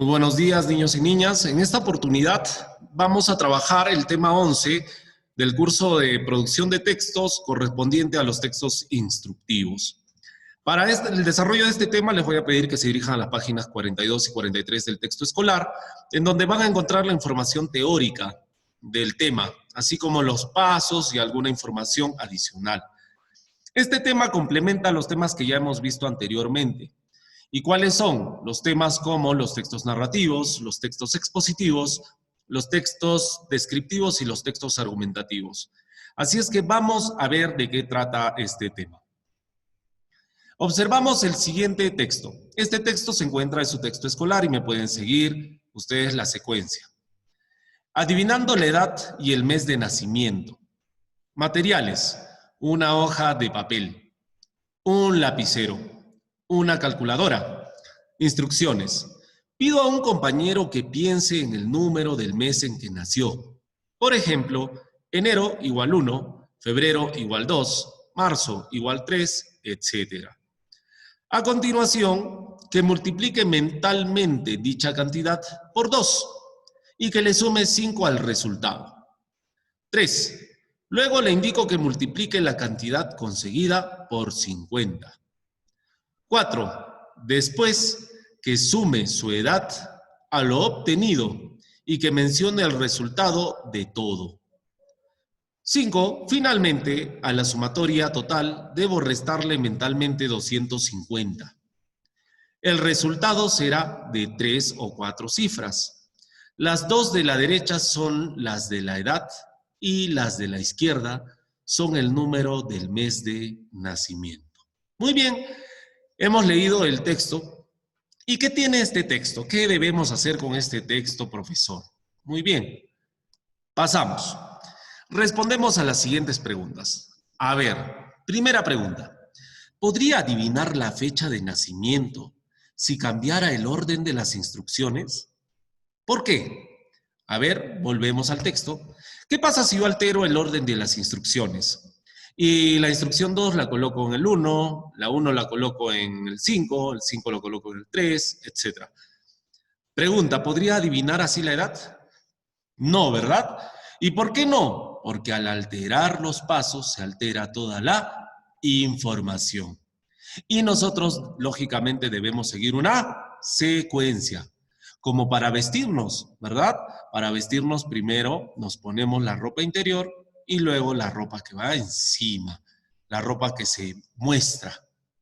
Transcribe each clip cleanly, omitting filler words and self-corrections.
Muy buenos días, niños y niñas. En esta oportunidad vamos a trabajar el tema 11 del curso de producción de textos correspondiente a los textos instructivos. Para el desarrollo de este tema les voy a pedir que se dirijan a las páginas 42 y 43 del texto escolar, en donde van a encontrar la información teórica del tema, así como los pasos y alguna información adicional. Este tema complementa los temas que ya hemos visto anteriormente. ¿Y cuáles son? Los temas como los textos narrativos, los textos expositivos, los textos descriptivos y los textos argumentativos. Así es que vamos a ver de qué trata este tema. Observamos el siguiente texto. Este texto se encuentra en su texto escolar y me pueden seguir ustedes la secuencia. Adivinando la edad y el mes de nacimiento. Materiales: una hoja de papel, un lapicero, una calculadora. Instrucciones: pido a un compañero que piense en el número del mes en que nació. Por ejemplo, enero igual 1, febrero igual 2, marzo igual 3, etc. A continuación, que multiplique mentalmente dicha cantidad por 2 y que le sume 5 al resultado. 3. Luego le indico que multiplique la cantidad conseguida por 50. 4. Después, que sume su edad a lo obtenido y que mencione el resultado de todo. 5. Finalmente, a la sumatoria total debo restarle mentalmente 250. El resultado será de 3 o 4 cifras. Las dos de la derecha son las de la edad y las de la izquierda son el número del mes de nacimiento. Muy bien, hemos leído el texto. ¿Y qué tiene este texto? ¿Qué debemos hacer con este texto, profesor? Muy bien, pasamos. Respondemos a las siguientes preguntas. A ver, primera pregunta. ¿Podría adivinar la fecha de nacimiento si cambiara el orden de las instrucciones? ¿Por qué? A ver, volvemos al texto. ¿Qué pasa si yo altero el orden de las instrucciones? Y la instrucción 2 la coloco en el 1, la 1 la coloco en el 5 lo coloco en el 3, etc. Pregunta, ¿podría adivinar así la edad? No, ¿verdad? ¿Y por qué no? Porque al alterar los pasos se altera toda la información. Y nosotros, lógicamente, debemos seguir una secuencia, como para vestirnos, ¿verdad? Para vestirnos primero nos ponemos la ropa interior y luego la ropa que va encima, la ropa que se muestra,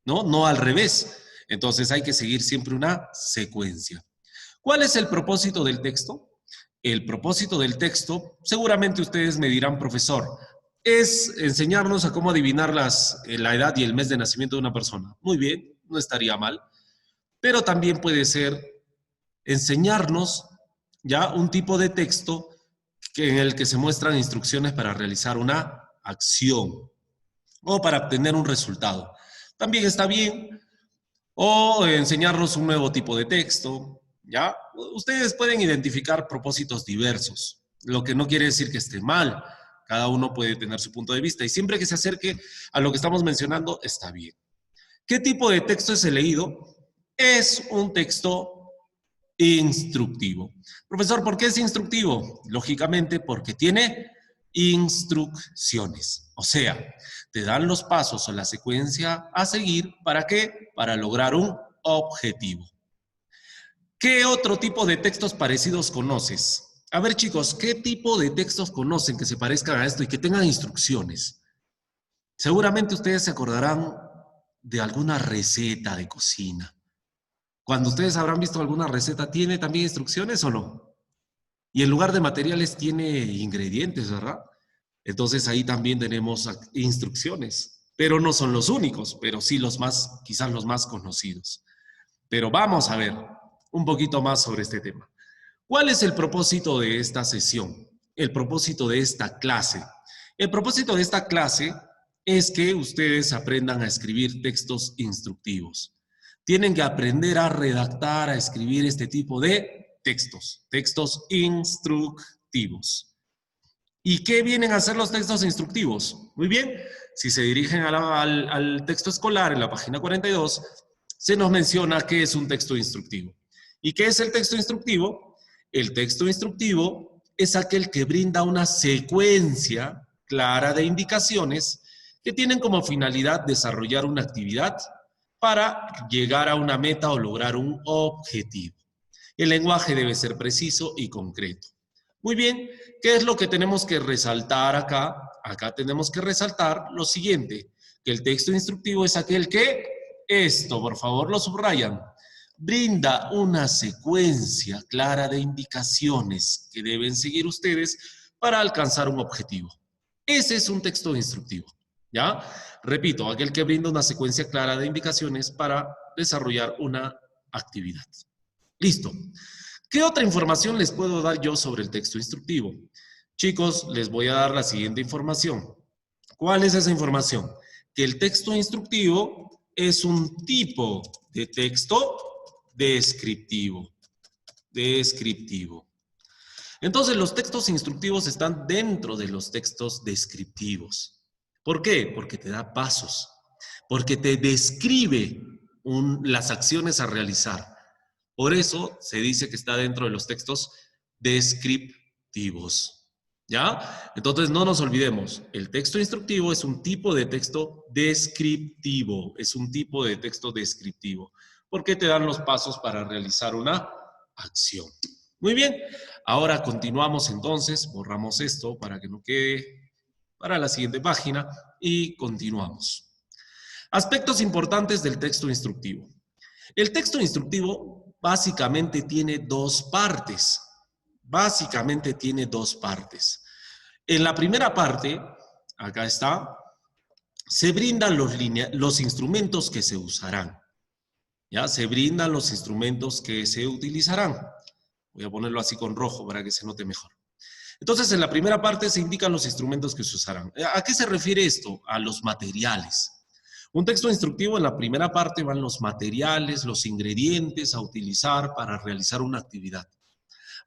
¿no? No al revés. Entonces hay que seguir siempre una secuencia. ¿Cuál es el propósito del texto? El propósito del texto, seguramente ustedes me dirán, profesor, es enseñarnos a cómo adivinar la edad y el mes de nacimiento de una persona. Muy bien, no estaría mal. Pero también puede ser enseñarnos ya un tipo de texto en el que se muestran instrucciones para realizar una acción o para obtener un resultado. También está bien. O enseñarnos un nuevo tipo de texto, ¿ya? Ustedes pueden identificar propósitos diversos, lo que no quiere decir que esté mal. Cada uno puede tener su punto de vista y siempre que se acerque a lo que estamos mencionando, está bien. ¿Qué tipo de texto es el leído? Es un texto instructivo. Profesor, ¿por qué es instructivo? Lógicamente porque tiene instrucciones. O sea, te dan los pasos o la secuencia a seguir. ¿Para qué? Para lograr un objetivo. ¿Qué otro tipo de textos parecidos conoces? A ver, chicos, ¿qué tipo de textos conocen que se parezcan a esto y que tengan instrucciones? Seguramente ustedes se acordarán de alguna receta de cocina. Cuando ustedes habrán visto alguna receta, ¿tiene también instrucciones o no? Y en lugar de materiales tiene ingredientes, ¿verdad? Entonces ahí también tenemos instrucciones, pero no son los únicos, pero sí los más, quizás los más conocidos. Pero vamos a ver un poquito más sobre este tema. ¿Cuál es el propósito de esta sesión? El propósito de esta clase. El propósito de esta clase es que ustedes aprendan a escribir textos instructivos. Tienen que aprender a redactar, a escribir este tipo de textos, textos instructivos. ¿Y qué vienen a hacer los textos instructivos? Muy bien, si se dirigen al texto escolar en la página 42, se nos menciona qué es un texto instructivo. ¿Y qué es el texto instructivo? El texto instructivo es aquel que brinda una secuencia clara de indicaciones que tienen como finalidad desarrollar una actividad para llegar a una meta o lograr un objetivo. El lenguaje debe ser preciso y concreto. Muy bien, ¿qué es lo que tenemos que resaltar acá? Acá tenemos que resaltar lo siguiente, que el texto instructivo es aquel que, esto por favor lo subrayan, brinda una secuencia clara de indicaciones que deben seguir ustedes para alcanzar un objetivo. Ese es un texto instructivo, ¿ya? Repito, aquel que brinda una secuencia clara de indicaciones para desarrollar una actividad. Listo. ¿Qué otra información les puedo dar yo sobre el texto instructivo? Chicos, les voy a dar la siguiente información. ¿Cuál es esa información? Que el texto instructivo es un tipo de texto descriptivo. Entonces, los textos instructivos están dentro de los textos descriptivos. ¿Por qué? Porque te da pasos, porque te describe las acciones a realizar. Por eso se dice que está dentro de los textos descriptivos. ¿Ya? Entonces no nos olvidemos, el texto instructivo es un tipo de texto descriptivo, porque te dan los pasos para realizar una acción. Muy bien, ahora continuamos entonces, borramos esto para que no quede para la siguiente página y continuamos. Aspectos importantes del texto instructivo. El texto instructivo básicamente tiene dos partes. En la primera parte, acá está, se brindan los instrumentos que se usarán. ¿Ya? Se brindan los instrumentos que se utilizarán. Voy a ponerlo así con rojo para que se note mejor. Entonces, en la primera parte se indican los instrumentos que se usarán. ¿A qué se refiere esto? A los materiales. Un texto instructivo, en la primera parte van los materiales, los ingredientes a utilizar para realizar una actividad.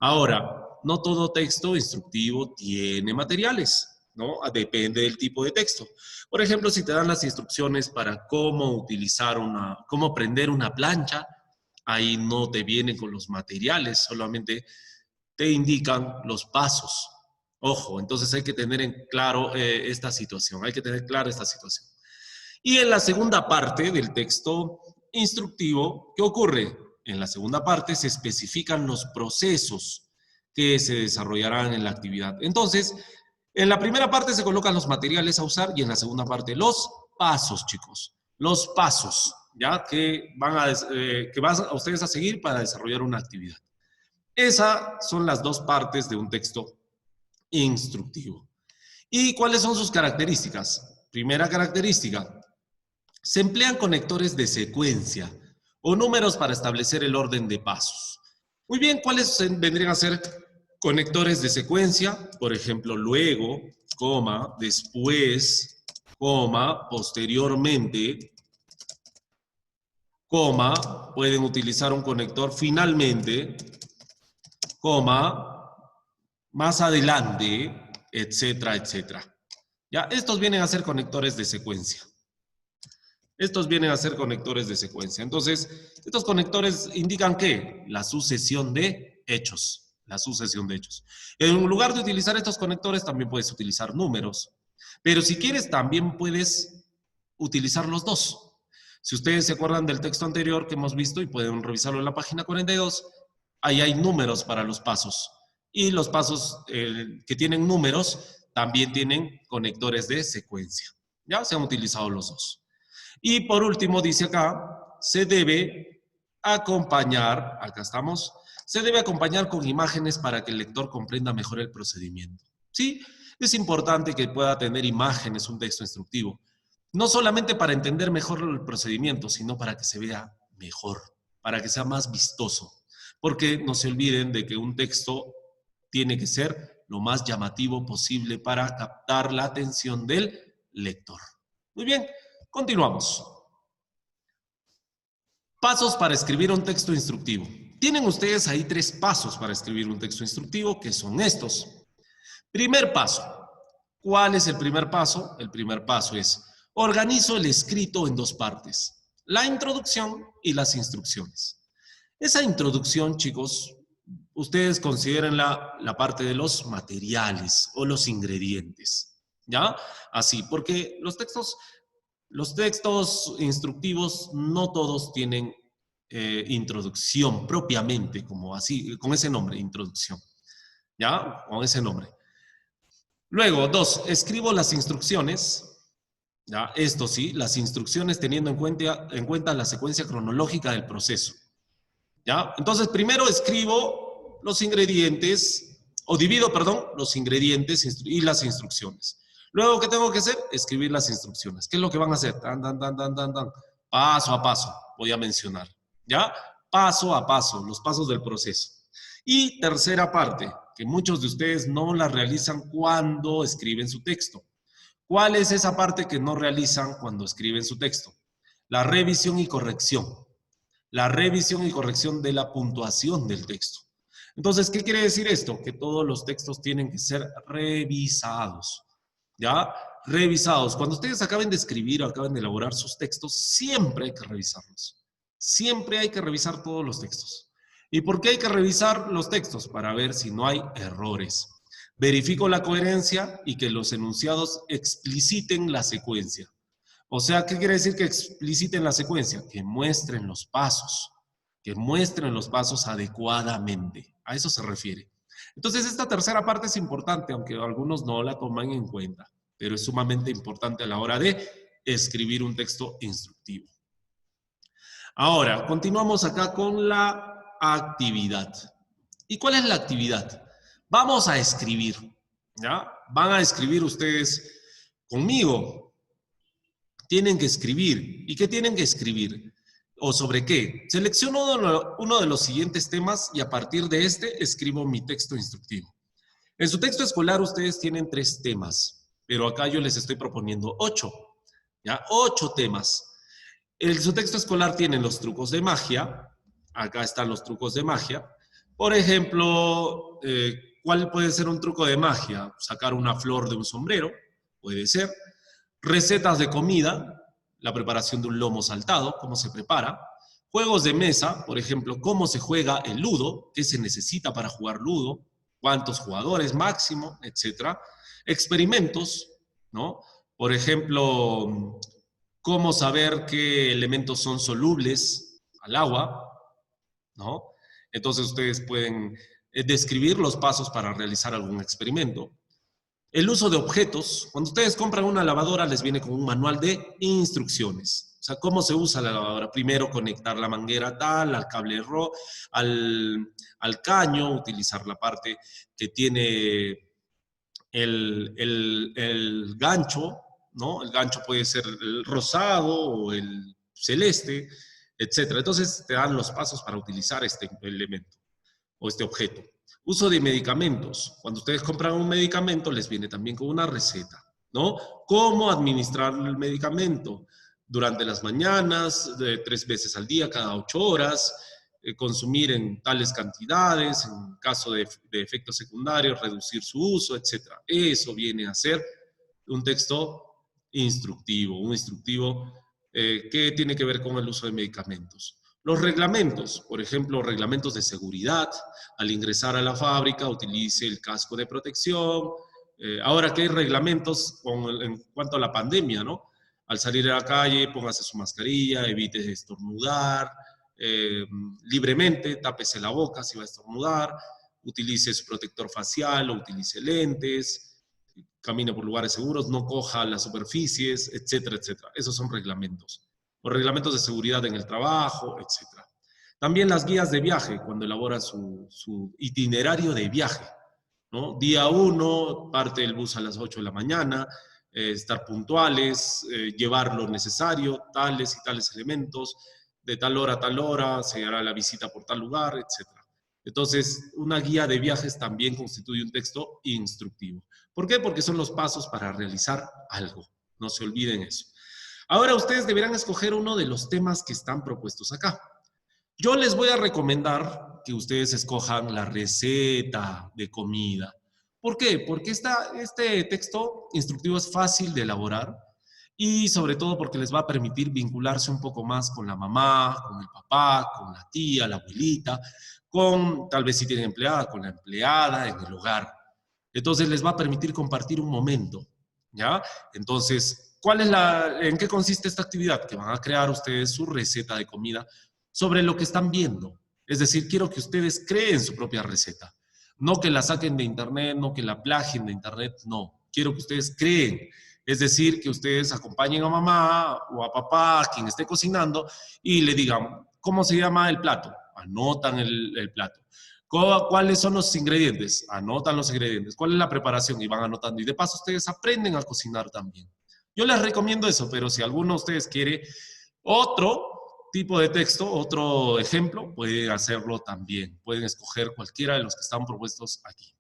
Ahora, no todo texto instructivo tiene materiales, ¿no? Depende del tipo de texto. Por ejemplo, si te dan las instrucciones para cómo prender una plancha, ahí no te vienen con los materiales, solamente te indican los pasos. Ojo, entonces hay que tener en claro esta situación, Y en la segunda parte del texto instructivo, ¿qué ocurre? En la segunda parte se especifican los procesos que se desarrollarán en la actividad. Entonces, en la primera parte se colocan los materiales a usar y en la segunda parte los pasos, chicos. Los pasos, ¿ya? Que van a ustedes a seguir para desarrollar una actividad. Esas son las dos partes de un texto instructivo. ¿Y cuáles son sus características? Primera característica, se emplean conectores de secuencia o números para establecer el orden de pasos. Muy bien, ¿cuáles vendrían a ser conectores de secuencia? Por ejemplo, luego, coma, después, coma, posteriormente, coma, pueden utilizar un conector finalmente, coma, más adelante, etcétera, etcétera. Ya, estos vienen a ser conectores de secuencia. Entonces, estos conectores indican ¿qué? La sucesión de hechos. En lugar de utilizar estos conectores, también puedes utilizar números. Pero si quieres, también puedes utilizar los dos. Si ustedes se acuerdan del texto anterior que hemos visto y pueden revisarlo en la página 42, ahí hay números para los pasos. Y los pasos que tienen números también tienen conectores de secuencia. Ya se han utilizado los dos. Y por último, dice acá, se debe acompañar con imágenes para que el lector comprenda mejor el procedimiento. ¿Sí? Es importante que pueda tener imágenes un texto instructivo. No solamente para entender mejor el procedimiento, sino para que se vea mejor, para que sea más vistoso. Porque no se olviden de que un texto tiene que ser lo más llamativo posible para captar la atención del lector. Muy bien, continuamos. Pasos para escribir un texto instructivo. Tienen ustedes ahí 3 pasos para escribir un texto instructivo, que son estos. Primer paso. ¿Cuál es el primer paso? El primer paso es, organizo el escrito en 2 partes, la introducción y las instrucciones. Esa introducción, chicos, ustedes consideren la parte de los materiales o los ingredientes, ¿ya? Así, porque los textos instructivos no todos tienen introducción propiamente, como así, con ese nombre, introducción, ¿ya? Con ese nombre. Luego, 2, escribo las instrucciones, ¿ya? Esto sí, las instrucciones teniendo en cuenta la secuencia cronológica del proceso, ¿ya? Entonces, primero escribo los ingredientes, o divido, perdón, los ingredientes y las instrucciones. Luego, ¿qué tengo que hacer? Escribir las instrucciones. ¿Qué es lo que van a hacer? Paso a paso, voy a mencionar, ¿ya? Paso a paso, los pasos del proceso. Y tercera parte, que muchos de ustedes no la realizan cuando escriben su texto. ¿Cuál es esa parte que no realizan cuando escriben su texto? La revisión y corrección. La revisión y corrección de la puntuación del texto. Entonces, ¿qué quiere decir esto? Que todos los textos tienen que ser revisados, ¿ya? Revisados. Cuando ustedes acaben de escribir o acaben de elaborar sus textos, siempre hay que revisarlos. Siempre hay que revisar todos los textos. ¿Y por qué hay que revisar los textos? Para ver si no hay errores. Verifico la coherencia y que los enunciados expliciten la secuencia. O sea, ¿qué quiere decir que expliciten la secuencia? Que muestren los pasos adecuadamente. A eso se refiere. Entonces, esta tercera parte es importante, aunque algunos no la toman en cuenta, pero es sumamente importante a la hora de escribir un texto instructivo. Ahora, continuamos acá con la actividad. ¿Y cuál es la actividad? Vamos a escribir, ¿ya? Van a escribir ustedes conmigo. Tienen que escribir. ¿Y qué tienen que escribir? ¿O sobre qué? Selecciono uno de los siguientes temas y a partir de este escribo mi texto instructivo. En su texto escolar ustedes tienen 3 temas, pero acá yo les estoy proponiendo 8, ¿ya? 8 temas. En su texto escolar tienen los trucos de magia. Acá están los trucos de magia. Por ejemplo, ¿cuál puede ser un truco de magia? Sacar una flor de un sombrero, puede ser. Recetas de comida, la preparación de un lomo saltado, cómo se prepara. Juegos de mesa, por ejemplo, cómo se juega el ludo, qué se necesita para jugar ludo, cuántos jugadores máximo, etc. Experimentos, ¿no? Por ejemplo, cómo saber qué elementos son solubles al agua, ¿no? Entonces ustedes pueden describir los pasos para realizar algún experimento. El uso de objetos. Cuando ustedes compran una lavadora les viene con un manual de instrucciones. O sea, cómo se usa la lavadora. Primero conectar la manguera tal, al cable al caño, utilizar la parte que tiene el gancho, ¿no? El gancho puede ser el rosado o el celeste, etc. Entonces te dan los pasos para utilizar este elemento o este objeto. Uso de medicamentos. Cuando ustedes compran un medicamento, les viene también con una receta, ¿no? Cómo administrar el medicamento durante las mañanas, 3 veces al día, cada 8 horas, consumir en tales cantidades, en caso de efectos secundarios, reducir su uso, etc. Eso viene a ser un texto instructivo, que tiene que ver con el uso de medicamentos. Los reglamentos, por ejemplo, reglamentos de seguridad. Al ingresar a la fábrica, utilice el casco de protección. Ahora que hay reglamentos en cuanto a la pandemia, ¿no? Al salir a la calle, póngase su mascarilla, evite estornudar libremente, tápese la boca si va a estornudar, utilice su protector facial o utilice lentes, camine por lugares seguros, no coja las superficies, etcétera, etcétera. Esos son reglamentos. Los reglamentos de seguridad en el trabajo, etc. También las guías de viaje, cuando elabora su itinerario de viaje, ¿no? Día 1, parte del bus a las 8 de la mañana, estar puntuales, llevar lo necesario, tales y tales elementos, de tal hora a tal hora, se hará la visita por tal lugar, etc. Entonces, una guía de viajes también constituye un texto instructivo. ¿Por qué? Porque son los pasos para realizar algo. No se olviden eso. Ahora ustedes deberán escoger uno de los temas que están propuestos acá. Yo les voy a recomendar que ustedes escojan la receta de comida. ¿Por qué? Porque este texto instructivo es fácil de elaborar, y sobre todo porque les va a permitir vincularse un poco más con la mamá, con el papá, con la tía, la abuelita, con, tal vez si tienen empleada, con la empleada en el hogar. Entonces les va a permitir compartir un momento, ¿ya? Entonces, ¿en qué consiste esta actividad? Que van a crear ustedes su receta de comida sobre lo que están viendo. Es decir, quiero que ustedes creen su propia receta. No que la saquen de internet, no que la plagien de internet, no. Quiero que ustedes creen. Es decir, que ustedes acompañen a mamá o a papá, a quien esté cocinando, y le digan, ¿cómo se llama el plato? Anotan el plato. ¿Cuáles son los ingredientes? Anotan los ingredientes. ¿Cuál es la preparación? Y van anotando. Y de paso ustedes aprenden a cocinar también. Yo les recomiendo eso, pero si alguno de ustedes quiere otro tipo de texto, otro ejemplo, pueden hacerlo también. Pueden escoger cualquiera de los que están propuestos aquí.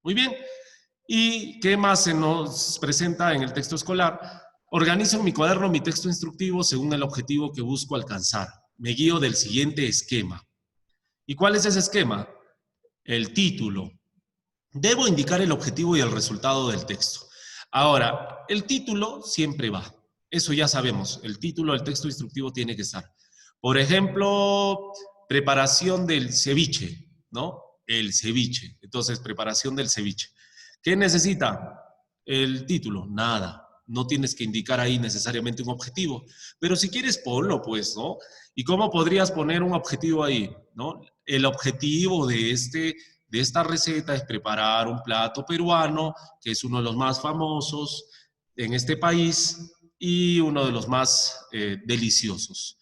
Muy bien. ¿Y qué más se nos presenta en el texto escolar? Organizo en mi cuaderno mi texto instructivo según el objetivo que busco alcanzar. Me guío del siguiente esquema. ¿Y cuál es ese esquema? El título. Debo indicar el objetivo y el resultado del texto. Ahora, el título siempre va. Eso ya sabemos. El título del texto instructivo tiene que estar. Por ejemplo, preparación del ceviche, ¿no? El ceviche. Entonces, preparación del ceviche. ¿Qué necesita el título? Nada. No tienes que indicar ahí necesariamente un objetivo. Pero si quieres, ponlo, pues, ¿no? ¿Y cómo podrías poner un objetivo ahí, ¿no? El objetivo de esta receta es preparar un plato peruano, que es uno de los más famosos en este país y uno de los más deliciosos,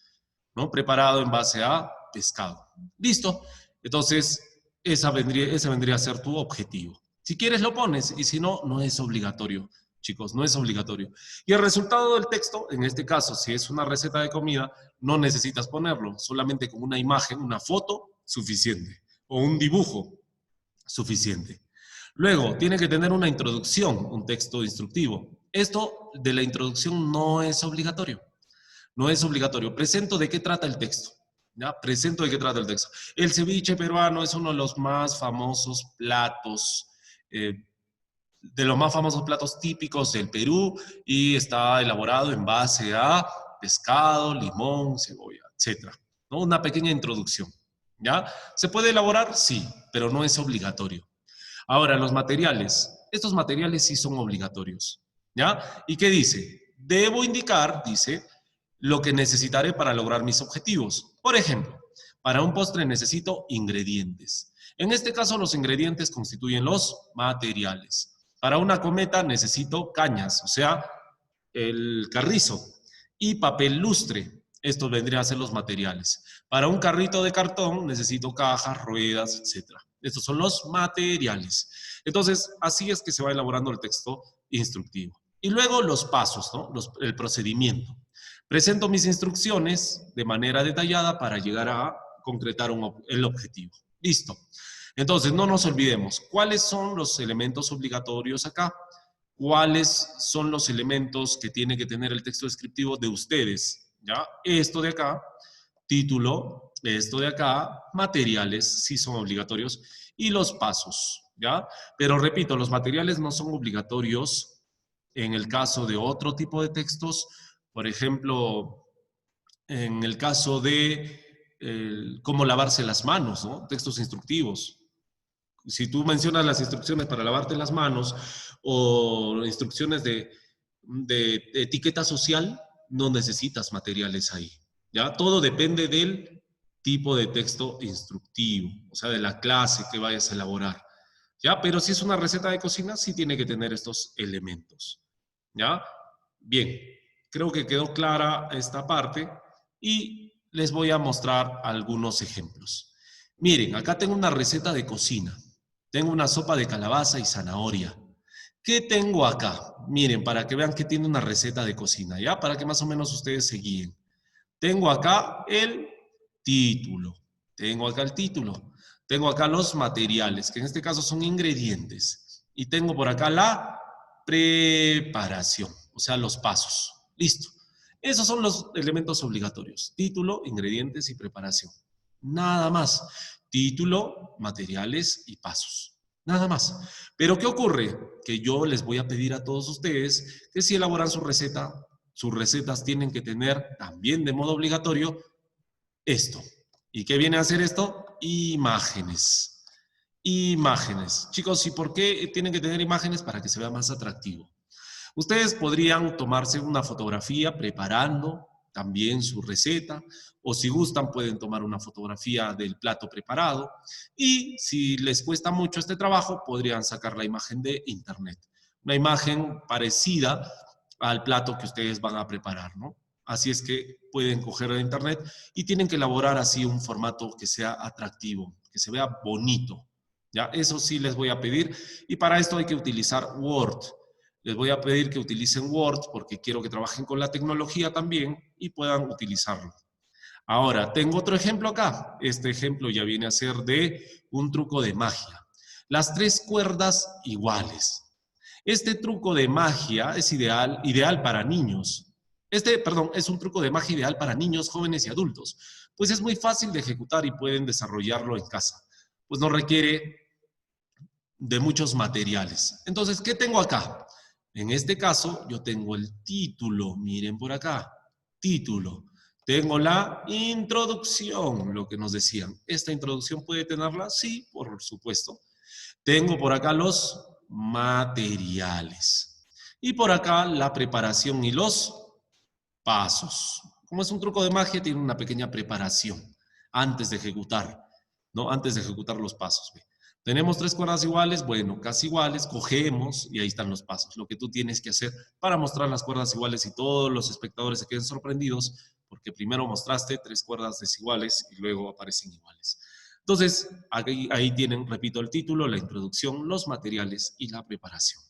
¿no? Preparado en base a pescado. Listo. Entonces, ese vendría a ser tu objetivo. Si quieres lo pones y si no, no es obligatorio, chicos, no es obligatorio. Y el resultado del texto, en este caso, si es una receta de comida, no necesitas ponerlo, solamente con una imagen, una foto, suficiente, o un dibujo, suficiente. Luego, tiene que tener una introducción, un texto instructivo. Esto de la introducción no es obligatorio. No es obligatorio. Presento de qué trata el texto. ¿Ya? Presento de qué trata el texto. El ceviche peruano es uno de los más famosos platos, de los más famosos platos típicos del Perú y está elaborado en base a pescado, limón, cebolla, etc. ¿No? Una pequeña introducción. ¿Ya? ¿Se puede elaborar? Sí, pero no es obligatorio. Ahora, los materiales. Estos materiales sí son obligatorios. ¿Ya? ¿Y qué dice? Debo indicar, dice, lo que necesitaré para lograr mis objetivos. Por ejemplo, para un postre necesito ingredientes. En este caso, los ingredientes constituyen los materiales. Para una cometa necesito cañas, o sea, el carrizo, y papel lustre. Estos vendrían a ser los materiales. Para un carrito de cartón necesito cajas, ruedas, etc. Estos son los materiales. Entonces, así es que se va elaborando el texto instructivo. Y luego los pasos, ¿no? El procedimiento. Presento mis instrucciones de manera detallada para llegar a concretar el objetivo. Listo. Entonces, no nos olvidemos, ¿cuáles son los elementos obligatorios acá? ¿Cuáles son los elementos que tiene que tener el texto descriptivo de ustedes? ¿Ya? Esto de acá, título, esto de acá, materiales, sí son obligatorios, y los pasos, ¿ya? Pero repito, los materiales no son obligatorios en el caso de otro tipo de textos, por ejemplo, en el caso de cómo lavarse las manos, ¿no? Textos instructivos. Si tú mencionas las instrucciones para lavarte las manos o instrucciones de etiqueta social, no necesitas materiales ahí. ¿Ya? Todo depende del tipo de texto instructivo, o sea, de la clase que vayas a elaborar. ¿Ya? Pero si es una receta de cocina, sí tiene que tener estos elementos. ¿Ya? Bien, creo que quedó clara esta parte y les voy a mostrar algunos ejemplos. Miren, acá tengo una receta de cocina. Tengo una sopa de calabaza y zanahoria. ¿Qué tengo acá? Miren, para que vean que tiene una receta de cocina, ¿ya? Para que más o menos ustedes se guíen. Tengo acá el título. Tengo acá el título. Tengo acá los materiales, que en este caso son ingredientes. Y tengo por acá la preparación, o sea, los pasos. Listo. Esos son los elementos obligatorios. Título, ingredientes y preparación. Nada más. Título, materiales y pasos. Nada más. Pero ¿qué ocurre? Que yo les voy a pedir a todos ustedes que si elaboran su receta, sus recetas tienen que tener también de modo obligatorio esto. ¿Y qué viene a hacer esto? Imágenes. Imágenes. Chicos, ¿y por qué tienen que tener imágenes? Para que se vea más atractivo. Ustedes podrían tomarse una fotografía preparando también su receta, o si gustan pueden tomar una fotografía del plato preparado, y si les cuesta mucho este trabajo, podrían sacar la imagen de internet. Una imagen parecida al plato que ustedes van a preparar, ¿no? Así es que pueden coger de internet y tienen que elaborar así un formato que sea atractivo, que se vea bonito. ¿Ya? Eso sí les voy a pedir, y para esto hay que utilizar Word. Les voy a pedir que utilicen Word porque quiero que trabajen con la tecnología también y puedan utilizarlo. Ahora, tengo otro ejemplo acá. Este ejemplo ya viene a ser de un truco de magia. Las 3 cuerdas iguales. Este truco de magia es ideal para niños. Es un truco de magia ideal para niños, jóvenes y adultos, pues es muy fácil de ejecutar y pueden desarrollarlo en casa, pues no requiere de muchos materiales. Entonces, ¿qué tengo acá? En este caso, yo tengo el título, miren por acá, título. Tengo la introducción, lo que nos decían. ¿Esta introducción puede tenerla? Sí, por supuesto. Tengo por acá los materiales. Y por acá la preparación y los pasos. Como es un truco de magia, tiene una pequeña preparación antes de ejecutar, ¿no? Antes de ejecutar los pasos. ¿Ve? Tenemos 3 cuerdas iguales, bueno, casi iguales, cogemos y ahí están los pasos. Lo que tú tienes que hacer para mostrar las cuerdas iguales y todos los espectadores se queden sorprendidos, porque primero mostraste 3 cuerdas desiguales y luego aparecen iguales. Entonces, ahí tienen, repito, el título, la introducción, los materiales y la preparación.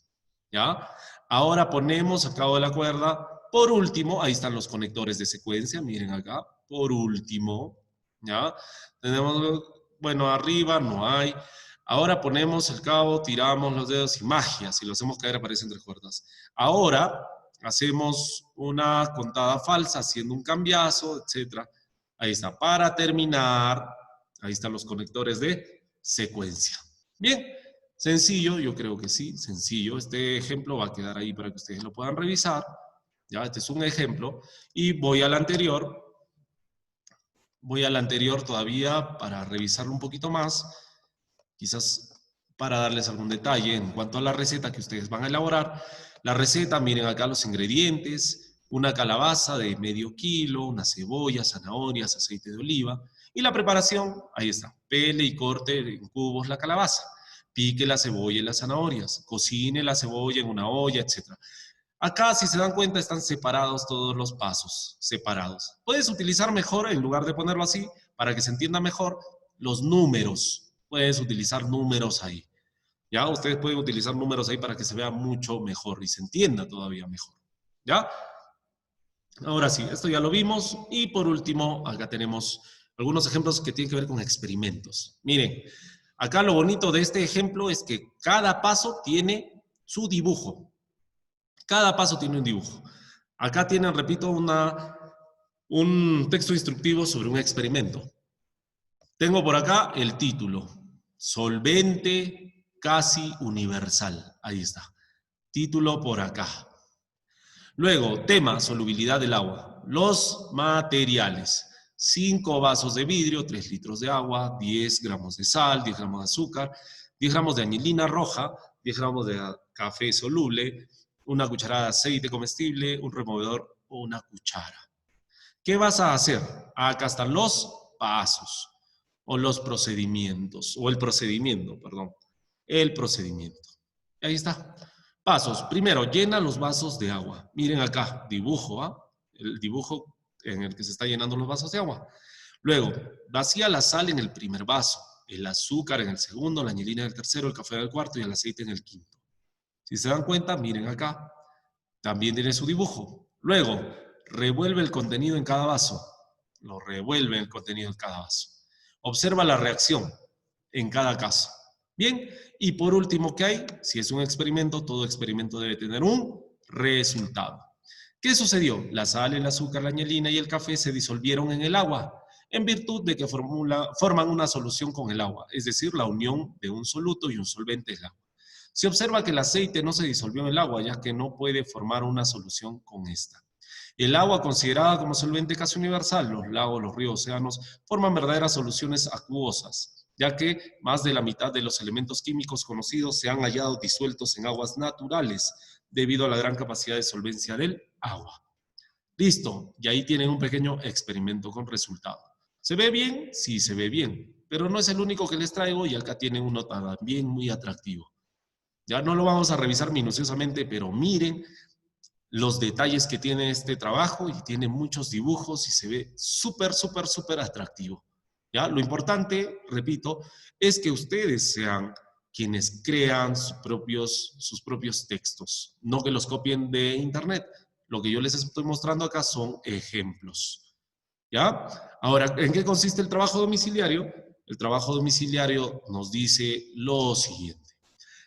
¿Ya? Ahora ponemos al cabo de la cuerda. Por último, ahí están los conectores de secuencia, miren acá. Por último, ¿ya? Tenemos, bueno, arriba no hay. Ahora ponemos el cabo, tiramos los dedos y magia. Si lo hacemos caer aparecen 3 cuerdas. Ahora hacemos una contada falsa haciendo un cambiazo, etc. Ahí está. Para terminar, ahí están los conectores de secuencia. Bien, sencillo, yo creo que sí, sencillo. Este ejemplo va a quedar ahí para que ustedes lo puedan revisar. Ya, este es un ejemplo. Y voy al anterior. Voy al anterior todavía para revisarlo un poquito más. Quizás para darles algún detalle en cuanto a la receta que ustedes van a elaborar. La receta, miren acá los ingredientes. Una calabaza de medio kilo, una cebolla, zanahorias, aceite de oliva. Y la preparación, ahí está. Pele y corte en cubos la calabaza. Pique la cebolla y las zanahorias. Cocine la cebolla en una olla, etc. Acá, si se dan cuenta, están separados todos los pasos, separados. Puedes utilizar mejor, en lugar de ponerlo así, para que se entienda mejor, los números. Puedes utilizar números ahí. ¿Ya? Ustedes pueden utilizar números ahí para que se vea mucho mejor y se entienda todavía mejor. ¿Ya? Ahora sí, esto ya lo vimos. Y por último, acá tenemos algunos ejemplos que tienen que ver con experimentos. Miren, acá lo bonito de este ejemplo es que cada paso tiene su dibujo. Cada paso tiene un dibujo. Acá tienen, repito, un texto instructivo sobre un experimento. Tengo por acá el título, solvente casi universal. Ahí está. Título por acá. Luego, tema, solubilidad del agua. Los materiales. 5 vasos de vidrio, 3 litros de agua, 10 gramos de sal, 10 gramos de azúcar, 10 gramos de anilina roja, 10 gramos de café soluble, una cucharada de aceite comestible, un removedor o una cuchara. ¿Qué vas a hacer? Acá están los pasos o los procedimientos, o el procedimiento, perdón. El procedimiento. Ahí está. Pasos. Primero, llena los vasos de agua. Miren acá, dibujo, ¿ah? El dibujo en el que se está llenando los vasos de agua. Luego, vacía la sal en el primer vaso, el azúcar en el segundo, la anilina en el tercero, el café en el cuarto y el aceite en el quinto. Si se dan cuenta, miren acá. También tiene su dibujo. Luego, revuelve el contenido en cada vaso. Lo revuelve el contenido en cada vaso. Observa la reacción en cada caso. Bien, y por último, ¿qué hay? Si es un experimento, todo experimento debe tener un resultado. ¿Qué sucedió? La sal, el azúcar, la anilina y el café se disolvieron en el agua en virtud de que forman una solución con el agua, es decir, la unión de un soluto y un solvente es el agua. Se observa que el aceite no se disolvió en el agua, ya que no puede formar una solución con esta. El agua, considerada como solvente casi universal, los lagos, los ríos, océanos, forman verdaderas soluciones acuosas, ya que más de la mitad de los elementos químicos conocidos se han hallado disueltos en aguas naturales, debido a la gran capacidad de solvencia del agua. Listo, y ahí tienen un pequeño experimento con resultado. ¿Se ve bien? Sí, se ve bien, pero no es el único que les traigo y acá tienen uno también muy atractivo. Ya no lo vamos a revisar minuciosamente, pero miren los detalles que tiene este trabajo y tiene muchos dibujos y se ve súper, súper, súper atractivo. ¿Ya? Lo importante, repito, es que ustedes sean quienes crean sus propios textos, no que los copien de internet. Lo que yo les estoy mostrando acá son ejemplos. ¿Ya? Ahora, ¿en qué consiste el trabajo domiciliario? El trabajo domiciliario nos dice lo siguiente.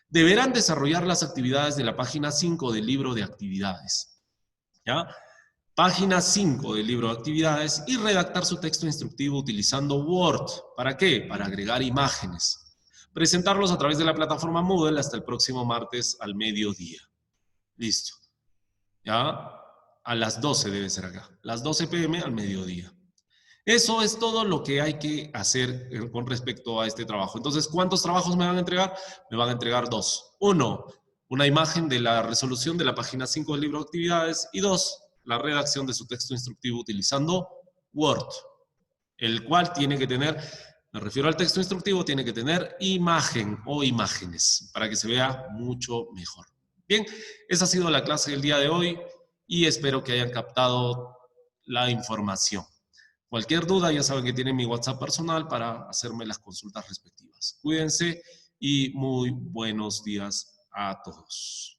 Deberán desarrollar las actividades de la página 5 del libro de actividades. ¿Ya? Página 5 del libro de actividades y redactar su texto instructivo utilizando Word. ¿Para qué? Para agregar imágenes. Presentarlos a través de la plataforma Moodle hasta el próximo martes al mediodía. Listo. ¿Ya? A las 12 debe ser acá. Las 12 p.m. al mediodía. Eso es todo lo que hay que hacer con respecto a este trabajo. Entonces, ¿cuántos trabajos me van a entregar? Me van a entregar 2. 1, una imagen de la resolución de la página 5 del libro de actividades. Y 2, la redacción de su texto instructivo utilizando Word, el cual tiene que tener, me refiero al texto instructivo, tiene que tener imagen o imágenes para que se vea mucho mejor. Bien, esa ha sido la clase del día de hoy y espero que hayan captado la información. Cualquier duda, ya saben que tienen mi WhatsApp personal para hacerme las consultas respectivas. Cuídense y muy buenos días a todos.